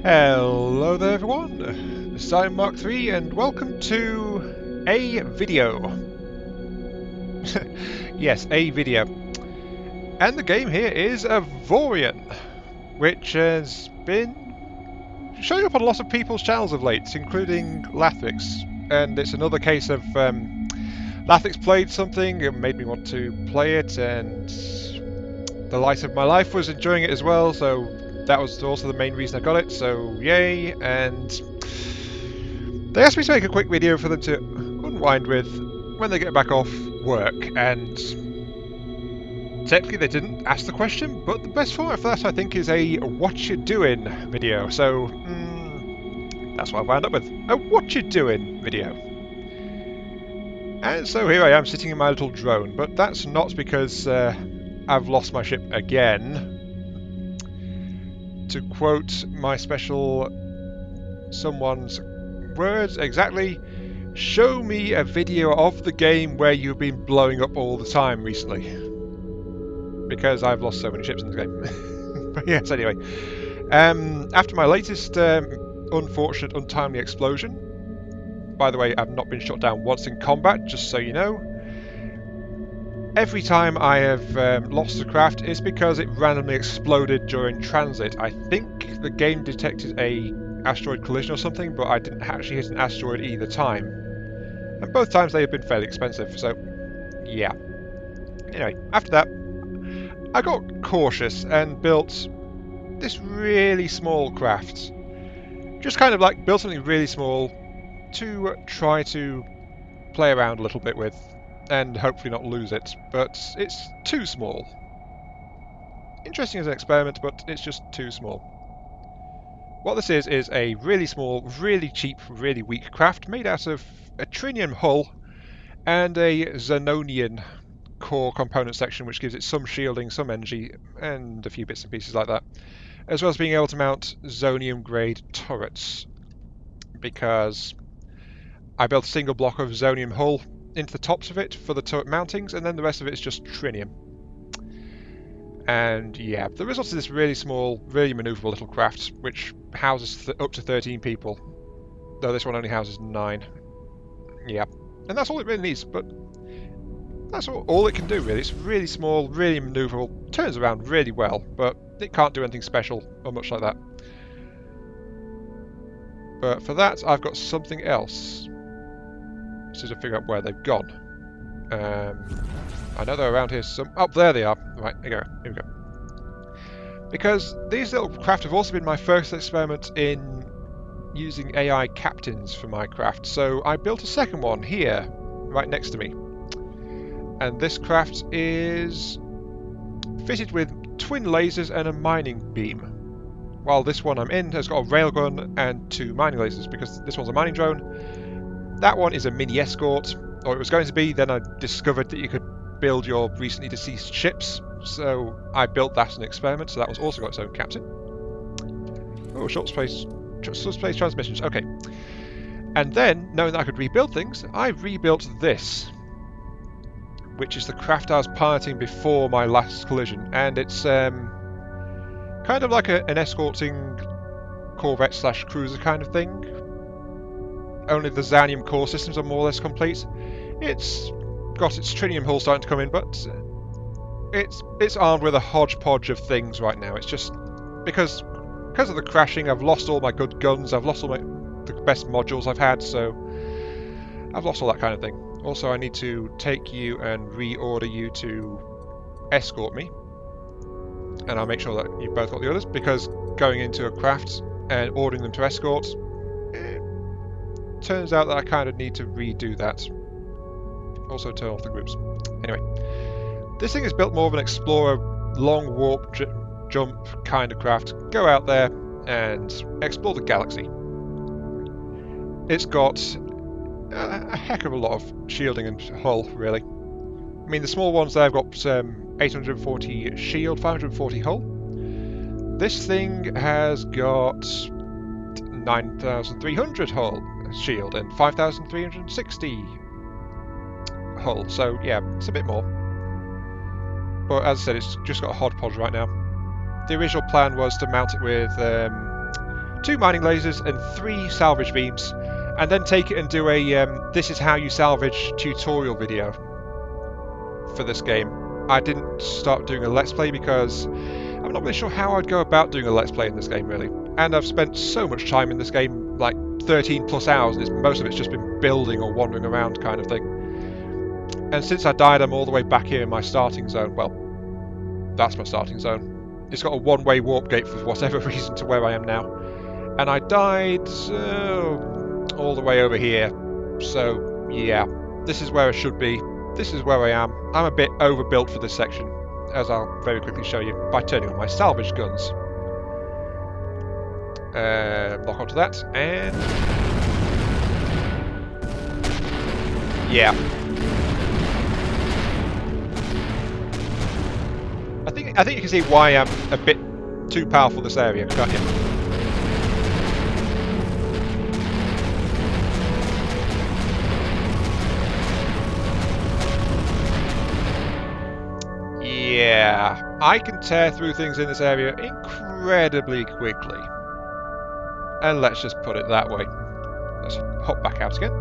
Hello there everyone, this is Mark 3 and welcome to a video. Yes, a video. And the game here is Avorion, which has been showing up on lots of people's channels of late, including Lathrix. And it's another case of Lathrix played something, it made me want to play it, and the light of my life was enjoying it as well, so that was also the main reason I got it, so yay. And they asked me to make a quick video for them to unwind with when they get back off work, and technically they didn't ask the question, but the best format for that I think is a what you doing video, so that's what I wound up with, a what you doing video. And so here I am sitting in my little drone, but that's not because I've lost my ship again. To quote my special someone's words exactly, show me a video of the game where you've been blowing up all the time recently. Because I've lost so many ships in this game. But yes, anyway. After my latest unfortunate, untimely explosion, by the way, I've not been shot down once in combat, just so you know. Every time I have lost a craft, it's because it randomly exploded during transit. I think the game detected a asteroid collision or something, but I didn't actually hit an asteroid either time. And both times they have been fairly expensive, so yeah. Anyway, after that, I got cautious and built this really small craft. Just kind of like built something really small to try to play around a little bit with, and hopefully not lose it, but it's too small. Interesting as an experiment, but it's just too small. What this is a really small, really cheap, really weak craft made out of a trinium hull and a Xenonian core component section, which gives it some shielding, some energy, and a few bits and pieces like that, as well as being able to mount Zonium grade turrets, because I built a single block of Zonium hull into the tops of it for the turret mountings, and then the rest of it is just trinium. And yeah, the result is this really small, really manoeuvrable little craft, which houses up to 13 people, though this one only houses 9. Yeah, and that's all it really needs, but that's all it can do really. It's really small, really manoeuvrable, turns around really well, but it can't do anything special or much like that. But for that, I've got something else. To figure out where they've gone. I know they're around here some... Oh, there they are. Right, here we go. Because these little craft have also been my first experiment in using AI captains for my craft. So I built a second one here, right next to me. And this craft is fitted with twin lasers and a mining beam. While this one I'm in has got a railgun and 2 mining lasers, because this one's a mining drone. That one is a mini escort, or it was going to be, then I discovered that you could build your recently deceased ships, so I built that as an experiment, so that one's also got its own captain. Oh, short space transmissions, okay. And then, knowing that I could rebuild things, I rebuilt this, which is the craft I was piloting before my last collision, and it's kind of like an escorting corvette slash cruiser kind of thing. Only the Xanium core systems are more or less complete. It's got its trinium hull starting to come in, but it's armed with a hodgepodge of things right now. It's just because of the crashing, I've lost all my good guns, I've lost all the best modules I've had, so I've lost all that kind of thing. Also, I need to take you and reorder you to escort me, and I'll make sure that you've both got the others, because going into a craft and ordering them to escort, turns out that I kind of need to redo that. Also turn off the groups. Anyway, this thing is built more of an explorer, long warp jump kind of craft. Go out there and explore the galaxy. It's got a heck of a lot of shielding and hull, really. I mean, the small ones there have got 840 shield, 540 hull. This thing has got 9,300 hull shield and 5,360 hull, so yeah, it's a bit more. But as I said, it's just got a hodgepodge right now. The original plan was to mount it with 2 mining lasers and 3 salvage beams, and then take it and do a this is how you salvage tutorial video for this game. I didn't start doing a let's play because I'm not really sure how I'd go about doing a let's play in this game really. And I've spent so much time in this game, like 13 plus hours, and most of it's just been building or wandering around kind of thing. And since I died, I'm all the way back here in my starting zone. Well, that's my starting zone. It's got a one-way warp gate for whatever reason to where I am now. And I died all the way over here. So, yeah, this is where I should be. This is where I am. I'm a bit overbuilt for this section, as I'll very quickly show you by turning on my salvage guns. Lock onto that, and... yeah. I think you can see why I'm a bit too powerful this area, can't you? Yeah, I can tear through things in this area incredibly quickly. And let's just put it that way. Let's hop back out again.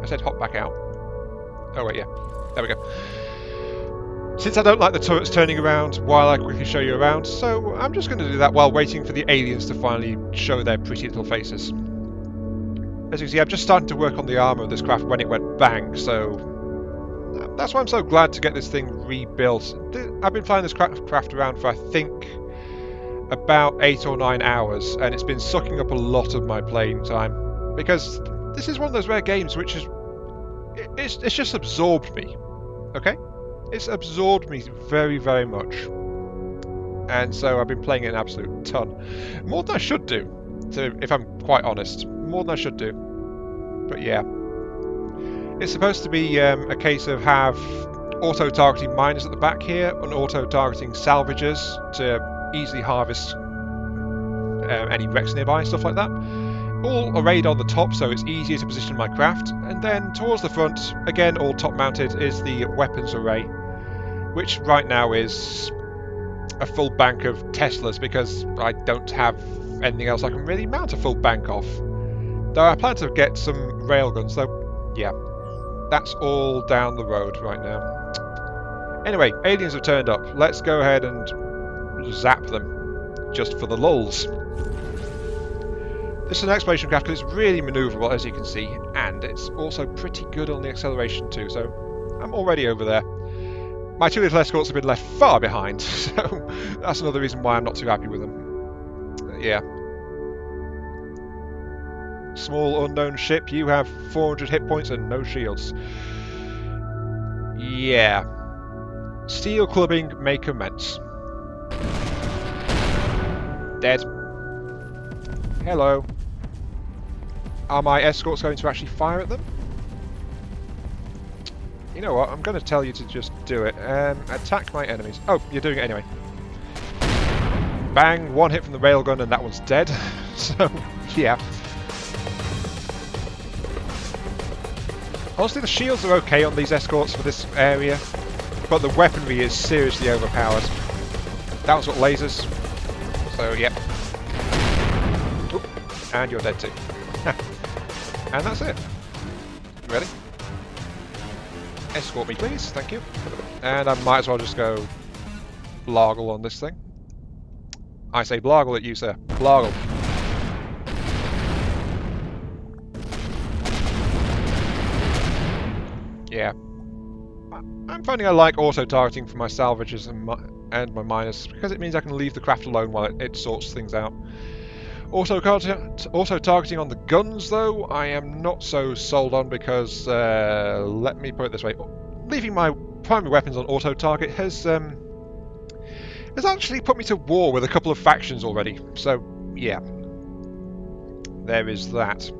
I said hop back out. Oh wait, yeah. There we go. Since I don't like the turrets turning around while I quickly show you around, so I'm just going to do that while waiting for the aliens to finally show their pretty little faces. As you can see, I'm just starting to work on the armour of this craft when it went bang, so that's why I'm so glad to get this thing rebuilt. I've been flying this craft around for, I think, about 8 or 9 hours, and it's been sucking up a lot of my playing time, because this is one of those rare games which is... it's just absorbed me, okay? It's absorbed me very, very much. And so I've been playing it an absolute ton. More than I should do, if I'm quite honest. More than I should do. But yeah. It's supposed to be a case of have auto-targeting miners at the back here and auto-targeting salvagers to easily harvest any wrecks nearby, stuff like that. All arrayed on the top, so it's easier to position my craft. And then towards the front, again all top-mounted, is the weapons array, which right now is a full bank of Teslas because I don't have anything else I can really mount a full bank of. Though I plan to get some railguns, so yeah, that's all down the road right now. Anyway, aliens have turned up. Let's go ahead and zap them, just for the lulz. This is an exploration craft because it's really manoeuvrable, as you can see, and it's also pretty good on the acceleration too, so I'm already over there. My 2 little escorts have been left far behind, so that's another reason why I'm not too happy with them. Yeah. Small unknown ship, you have 400 hit points and no shields. Yeah. Steel clubbing may commence. Dead. Hello. Are my escorts going to actually fire at them? You know what, I'm going to tell you to just do it. Attack my enemies. Oh, you're doing it anyway. Bang, 1 hit from the railgun and that one's dead. So, yeah. Honestly, the shields are okay on these escorts for this area, but the weaponry is seriously overpowered. That one's got lasers, so yep. Oop, and you're dead too. And that's it. Ready? Escort me, please. Thank you. And I might as well just go blargle on this thing. I say blargle at you, sir. Blargle. Yeah. I'm finding I like auto-targeting for my salvages and my miners, because it means I can leave the craft alone while it sorts things out. Auto-targeting on the guns, though, I am not so sold on because, let me put it this way, leaving my primary weapons on auto-target has actually put me to war with a couple of factions already, so, yeah. There is that.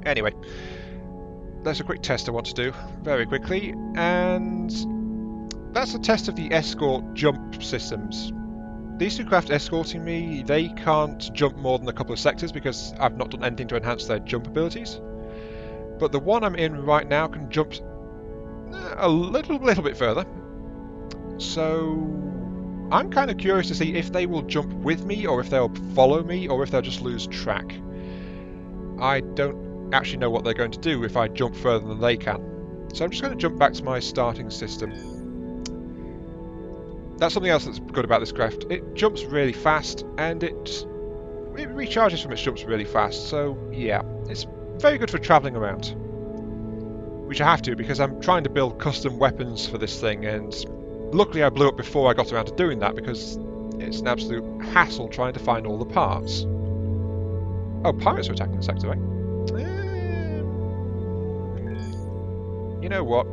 Anyway, there's a quick test I want to do, very quickly, and that's a test of the escort jump systems. These 2 craft escorting me, they can't jump more than a couple of sectors because I've not done anything to enhance their jump abilities. But the one I'm in right now can jump a little bit further. So I'm kind of curious to see if they will jump with me, or if they'll follow me, or if they'll just lose track. I don't actually know what they're going to do if I jump further than they can. So I'm just going to jump back to my starting system. That's something else that's good about this craft. It jumps really fast, and it recharges from its jumps really fast. So yeah, it's very good for travelling around. Which I have to, because I'm trying to build custom weapons for this thing, and luckily I blew up before I got around to doing that, because it's an absolute hassle trying to find all the parts. Oh, pirates are attacking the sector, right? You know what?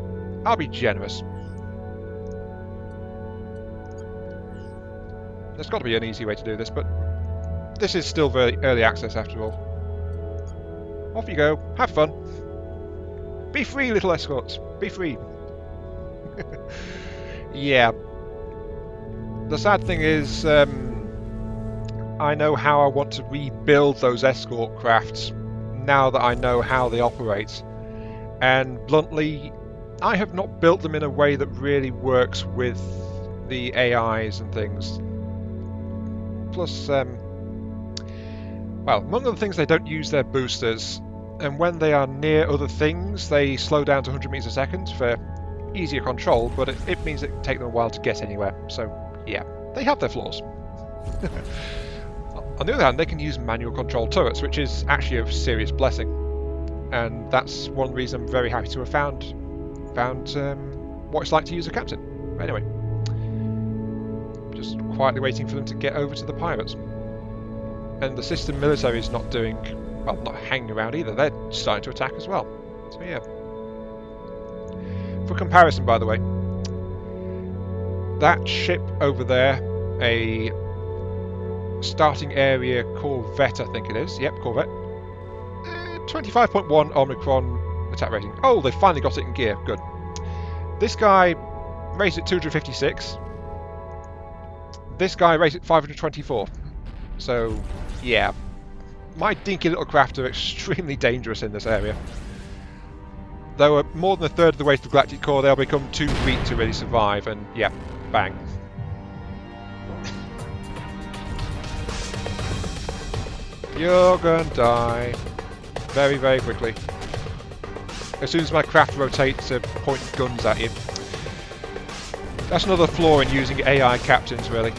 I'll be generous. There's got to be an easy way to do this, but this is still very early access after all. Off you go. Have fun. Be free, little escorts. Be free. Yeah. The sad thing is, I know how I want to rebuild those escort crafts now that I know how they operate. And bluntly, I have not built them in a way that really works with the AIs and things. Plus, well, among other things, they don't use their boosters, and when they are near other things, they slow down to 100 meters a second for easier control, but it means it can take them a while to get anywhere. So, yeah, they have their flaws. On the other hand, they can use manual control turrets, which is actually a serious blessing. And that's one reason I'm very happy to have found what it's like to use a captain. Anyway, just quietly waiting for them to get over to the pirates. And the system military is not doing, well, not hanging around either. They're starting to attack as well. So yeah. For comparison, by the way, that ship over there, a starting area Corvette, I think it is. Yep, Corvette. 25.1 Omicron attack rating. Oh, they finally got it in gear. Good. This guy raised it 256. This guy raised it 524. So, yeah. My dinky little craft are extremely dangerous in this area. Though more than a third of the way to the Galactic Core, they'll become too weak to really survive, and yeah, bang. You're gonna die. Very, very quickly. As soon as my craft rotates to point guns at you. That's another flaw in using AI captains, really.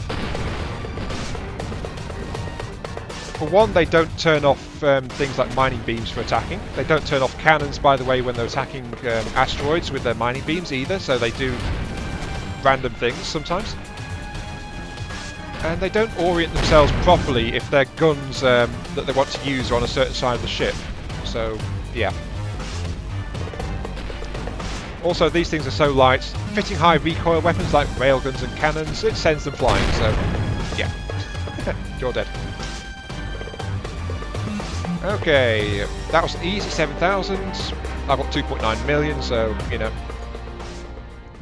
For one, they don't turn off things like mining beams for attacking. They don't turn off cannons, by the way, when they're attacking asteroids with their mining beams either, so they do random things sometimes. And they don't orient themselves properly if their guns that they want to use are on a certain side of the ship. So, yeah. Also, these things are so light, fitting high recoil weapons like railguns and cannons, it sends them flying, so yeah. You're dead. Okay, that was an easy 7,000. I've got 2.9 million, so, you know,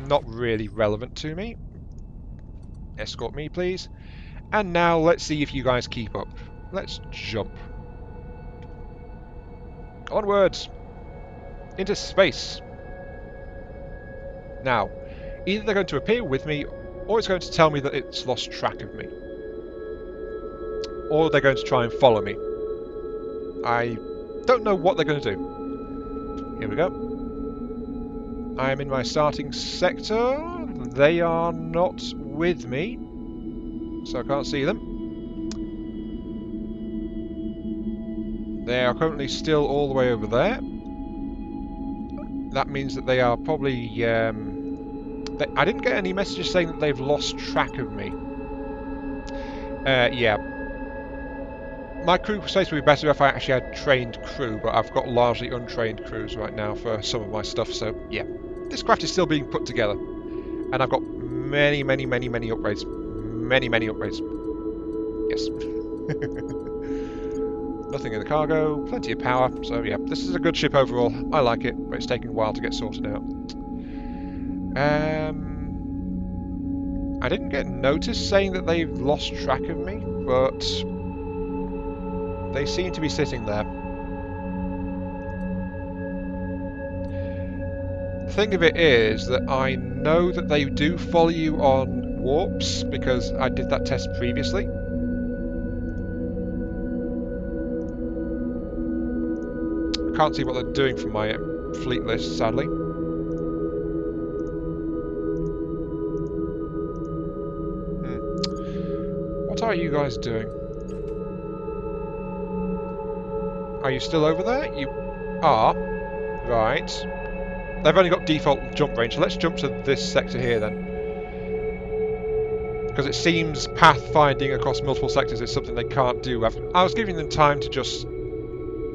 not really relevant to me. Escort me, please. And now let's see if you guys keep up. Let's jump. Onwards! Into space! Now, either they're going to appear with me, or it's going to tell me that it's lost track of me. Or they're going to try and follow me. I don't know what they're going to do. Here we go. I am in my starting sector. They are not with me, so I can't see them. They are currently still all the way over there. That means that they are probably... I didn't get any messages saying that they've lost track of me. Yeah. My crew space would be better if I actually had trained crew, but I've got largely untrained crews right now for some of my stuff, so yeah. This craft is still being put together. And I've got many, many, many, many upgrades. Many, many upgrades. Yes. Nothing in the cargo, plenty of power, so yeah, this is a good ship overall. I like it, but it's taking a while to get sorted out. I didn't get notice saying that they've lost track of me, but they seem to be sitting there. The thing of it is that I know that they do follow you on warps because I did that test previously. I can't see what they're doing from my fleet list, sadly. What are you guys doing? Are you still over there? You are. Right. They've only got default jump range, so let's jump to this sector here then. Because it seems pathfinding across multiple sectors is something they can't do. I was giving them time to just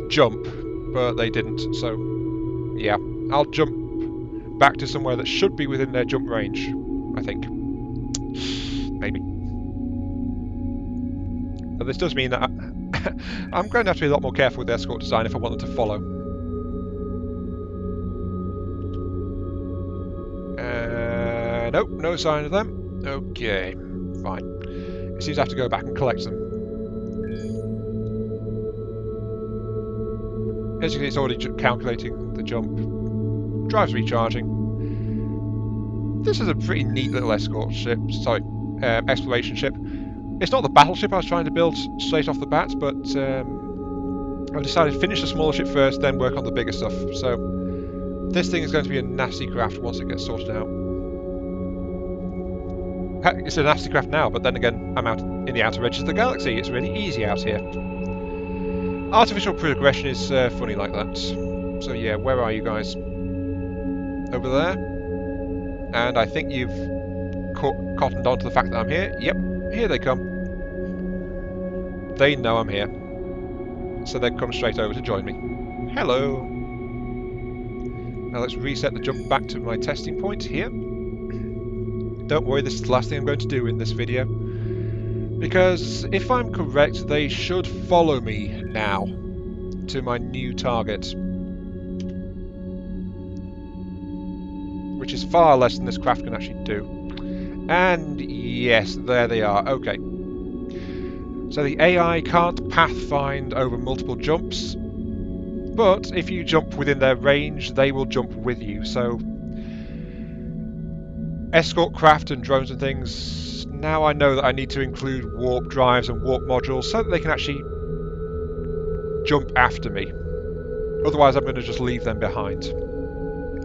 jump, but they didn't, so yeah. I'll jump back to somewhere that should be within their jump range, I think. Maybe. But this does mean that I'm going to have to be a lot more careful with the escort design if I want them to follow. Nope, no sign of them. Okay, fine. It seems I have to go back and collect them. As you can see, it's already calculating the jump. Drive's recharging. This is a pretty neat little escort ship. Sorry, exploration ship. It's not the battleship I was trying to build straight off the bat, but I've decided to finish the smaller ship first, then work on the bigger stuff. So this thing is going to be a nasty craft once it gets sorted out. It's a nasty craft now, but then again, I'm out in the outer edges of the galaxy. It's really easy out here. Artificial progression is funny like that. So yeah, where are you guys? Over there. And I think you've cottoned on to the fact that I'm here. Yep, here they come. They know I'm here. So they've come straight over to join me. Hello. Now let's reset the jump back to my testing point here. Don't worry, this is the last thing I'm going to do in this video. Because if I'm correct, they should follow me now to my new target. Which is far less than this craft can actually do. And yes, there they are. Okay. So the AI can't pathfind over multiple jumps, but if you jump within their range, they will jump with you. So escort craft and drones and things, now I know that I need to include warp drives and warp modules so that they can actually jump after me. Otherwise I'm going to just leave them behind.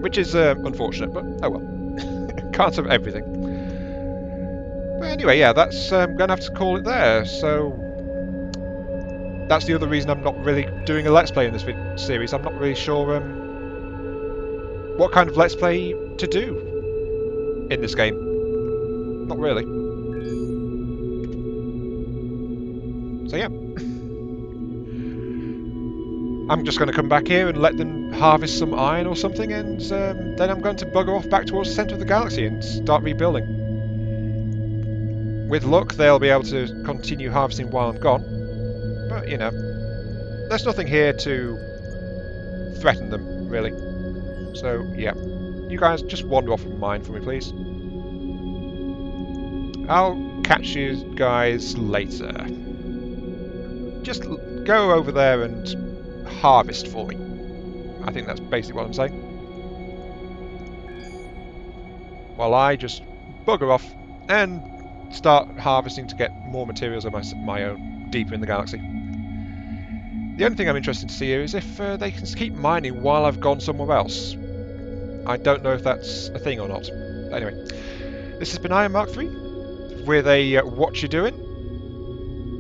Which is unfortunate, but oh well. Can't have everything. But anyway, yeah, that's going to have to call it there. So that's the other reason I'm not really doing a Let's Play in this series. I'm not really sure what kind of Let's Play to do in this game. Not really. So yeah. I'm just going to come back here and let them harvest some iron or something, and then I'm going to bugger off back towards the centre of the galaxy and start rebuilding. With luck, they'll be able to continue harvesting while I'm gone, but you know, there's nothing here to threaten them, really. So yeah, you guys just wander off of mine for me, please. I'll catch you guys later. Just go over there and harvest for me. I think that's basically what I'm saying. While I just bugger off and start harvesting to get more materials of my own deeper in the galaxy. The only thing I'm interested to see here is if they can keep mining while I've gone somewhere else. I don't know if that's a thing or not. But anyway, this has been Iron Mark 3 with a What You Doing,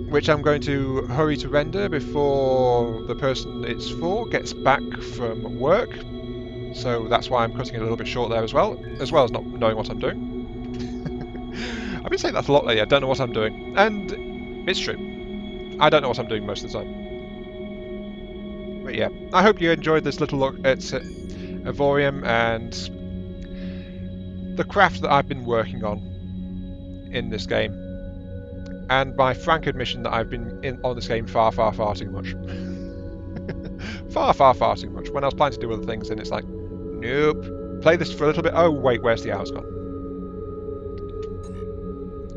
which I'm going to hurry to render before the person it's for gets back from work. So that's why I'm cutting it a little bit short there as well as not knowing what I'm doing. I've been saying that a lot lately, I don't know what I'm doing. And it's true. I don't know what I'm doing most of the time. But yeah, I hope you enjoyed this little look at Avorion and the craft that I've been working on in this game. And my frank admission that I've been on this game far, far, far too much. Far, far, far too much. When I was planning to do other things, and it's like, nope. Play this for a little bit. Oh wait, where's the hours gone?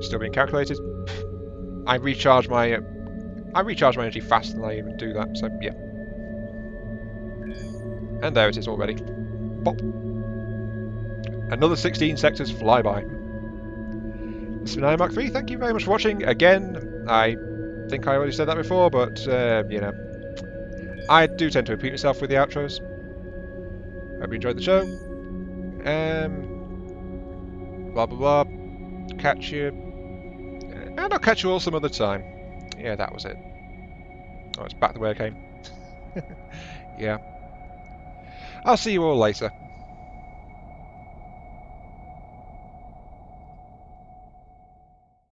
Still being calculated. I recharge my energy faster than I even do that. So yeah. And there it is already. Pop. Another 16 sectors fly by. Nine Mark 3, thank you very much for watching. Again, I think I already said that before, but, you know, I do tend to repeat myself with the outros. Hope you enjoyed the show. Blah, blah, blah. Catch you. And I'll catch you all some other time. Yeah, that was it. Oh, it's back the way I came. Yeah. I'll see you all later.